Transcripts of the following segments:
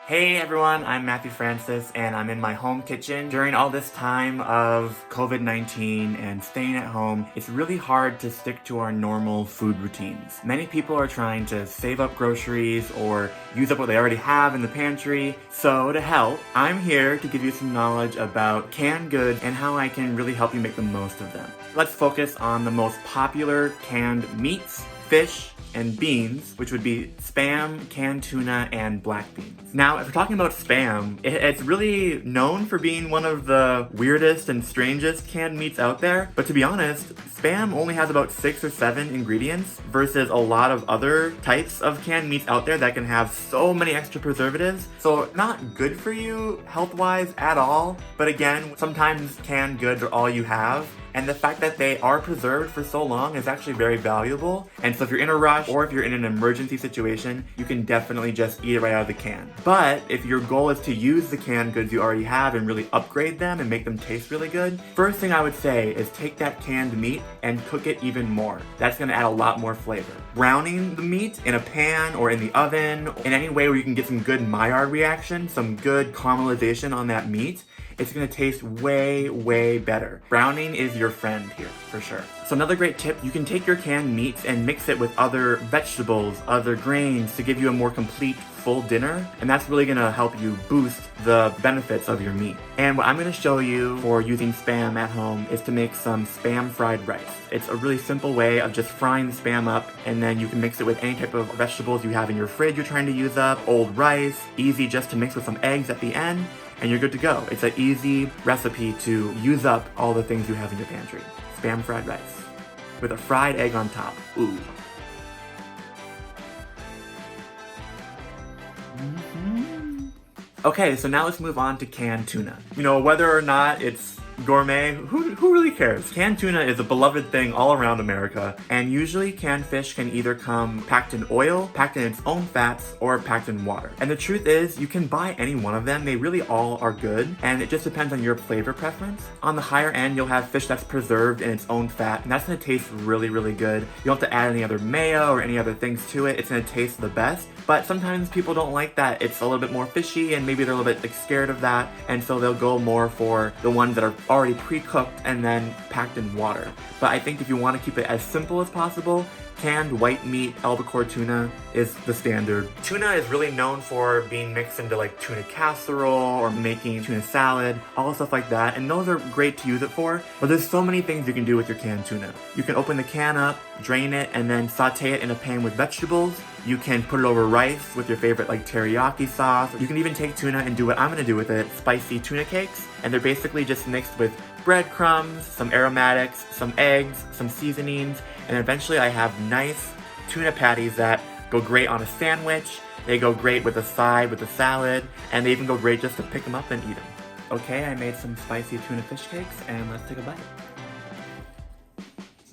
Hey everyone, I'm Matthew Francis and I'm in my home kitchen. During all this time of COVID-19 and staying at home, it's really hard to stick to our normal food routines. Many people are trying to save up groceries or use up what they already have in the pantry. So to help, I'm here to give you some knowledge about canned goods and how I can really help you make the most of them. Let's focus on the most popular canned meats, fish, and beans, which would be Spam, canned tuna, and black beans. Now, if we're talking about Spam, it's really known for being one of the weirdest and strangest canned meats out there, but to be honest, Spam only has about 6 or 7 ingredients versus a lot of other types of canned meats out there that can have so many extra preservatives. So not good for you health-wise at all, but again, sometimes canned goods are all you have. And the fact that they are preserved for so long is actually very valuable. And so if you're in a rush or if you're in an emergency situation, you can definitely just eat it right out of the can. But if your goal is to use the canned goods you already have and really upgrade them and make them taste really good, first thing I would say is take that canned meat and cook it even more. That's gonna add a lot more flavor. Browning the meat in a pan or in the oven, in any way where you can get some good Maillard reaction, some good caramelization on that meat, it's gonna taste way, way better. Browning is your friend here, for sure. So another great tip, you can take your canned meats and mix it with other vegetables, other grains to give you a more complete full dinner, and that's really gonna help you boost the benefits of your meat. And what I'm gonna show you for using Spam at home is to make some Spam fried rice. It's a really simple way of just frying the Spam up, and then you can mix it with any type of vegetables you have in your fridge you're trying to use up, old rice, easy just to mix with some eggs at the end, and you're good to go. It's an easy recipe to use up all the things you have in your pantry. Spam fried rice with a fried egg on top. Ooh. Okay, so now let's move on to canned tuna. You know, whether or not it's gourmet, who really cares? Canned tuna is a beloved thing all around America, and usually canned fish can either come packed in oil, packed in its own fats, or packed in water. And the truth is, you can buy any one of them. They really all are good, and it just depends on your flavor preference. On the higher end, you'll have fish that's preserved in its own fat, and that's gonna taste really, really good. You don't have to add any other mayo or any other things to it. It's gonna taste the best, but sometimes people don't like that. It's a little bit more fishy, and maybe they're a little bit scared of that, and so they'll go more for the ones that are already pre-cooked and then packed in water. But I think if you want to keep it as simple as possible, canned white meat albacore tuna is the standard. Tuna is really known for being mixed into like tuna casserole or making tuna salad, all stuff like that, and those are great to use it for, but there's so many things you can do with your canned tuna. You can open the can up, drain it, and then saute it in a pan with vegetables. You can put it over rice with your favorite like teriyaki sauce. You can even take tuna and do what I'm gonna do with it, spicy tuna cakes, and they're basically just mixed with breadcrumbs, some aromatics, some eggs, some seasonings, and eventually I have nice tuna patties that go great on a sandwich, they go great with a side, with a salad, and they even go great just to pick them up and eat them. Okay, I made some spicy tuna fish cakes, and let's take a bite.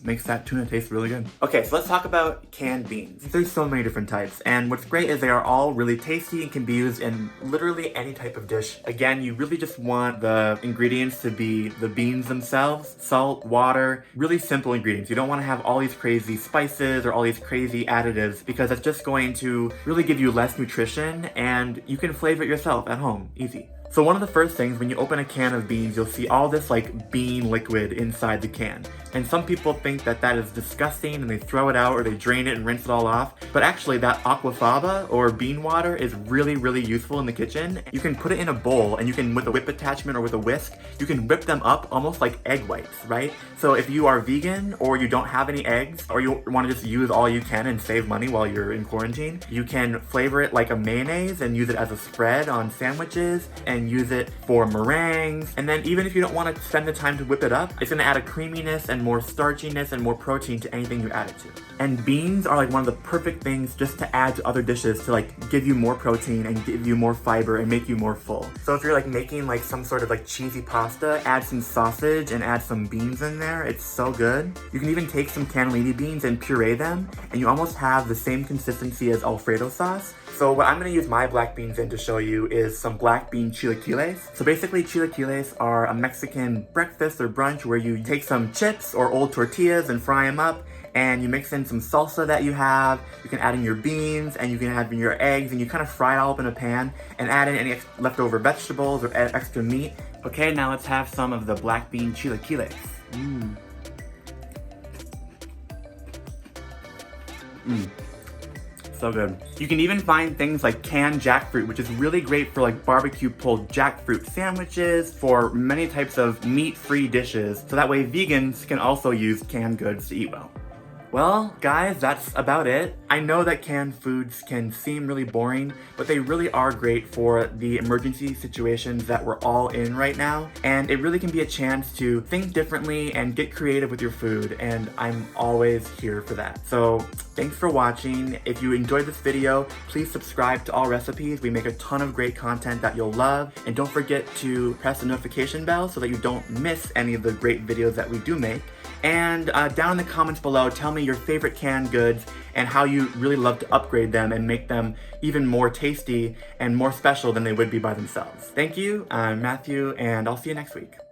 Makes that tuna taste really good. Okay, so let's talk about canned beans. There's so many different types, and what's great is they are all really tasty and can be used in literally any type of dish. Again, you really just want the ingredients to be the beans themselves, salt, water, really simple ingredients. You don't want to have all these crazy spices or all these crazy additives because that's just going to really give you less nutrition, and you can flavor it yourself at home, easy. So one of the first things, when you open a can of beans, you'll see all this like bean liquid inside the can. And some people think that that is disgusting and they throw it out or they drain it and rinse it all off. But actually that aquafaba or bean water is really, really useful in the kitchen. You can put it in a bowl and you can, with a whip attachment or with a whisk, you can whip them up almost like egg whites, right? So if you are vegan or you don't have any eggs or you want to just use all you can and save money while you're in quarantine, you can flavor it like a mayonnaise and use it as a spread on sandwiches and use it for meringues. And then even if you don't want to spend the time to whip it up, it's going to add a creaminess and more starchiness and more protein to anything you add it to. And beans are like one of the perfect things just to add to other dishes to like give you more protein and give you more fiber and make you more full. So if you're like making like some sort of like cheesy pasta, add some sausage and add some beans in there. It's so good. You can even take some cannellini beans and puree them, and you almost have the same consistency as Alfredo sauce. So what I'm going to use my black beans in to show you is some black bean chilaquiles. So basically chilaquiles are a Mexican breakfast or brunch where you take some chips or old tortillas and fry them up, and you mix in some salsa that you have. You can add in your beans, and you can add in your eggs, and you kind of fry it all up in a pan and add in any leftover vegetables or extra meat. Okay, now let's have some of the black bean chilaquiles. So good. You can even find things like canned jackfruit, which is really great for like barbecue pulled jackfruit sandwiches, for many types of meat-free dishes, so that way vegans can also use canned goods to eat well. Well, guys, that's about it. I know that canned foods can seem really boring, but they really are great for the emergency situations that we're all in right now. And it really can be a chance to think differently and get creative with your food, and I'm always here for that. So thanks for watching. If you enjoyed this video, please subscribe to Allrecipes. We make a ton of great content that you'll love. And don't forget to press the notification bell so that you don't miss any of the great videos that we do make. And down in the comments below, tell me your favorite canned goods and how you really love to upgrade them and make them even more tasty and more special than they would be by themselves. Thank you, I'm Matthew, and I'll see you next week.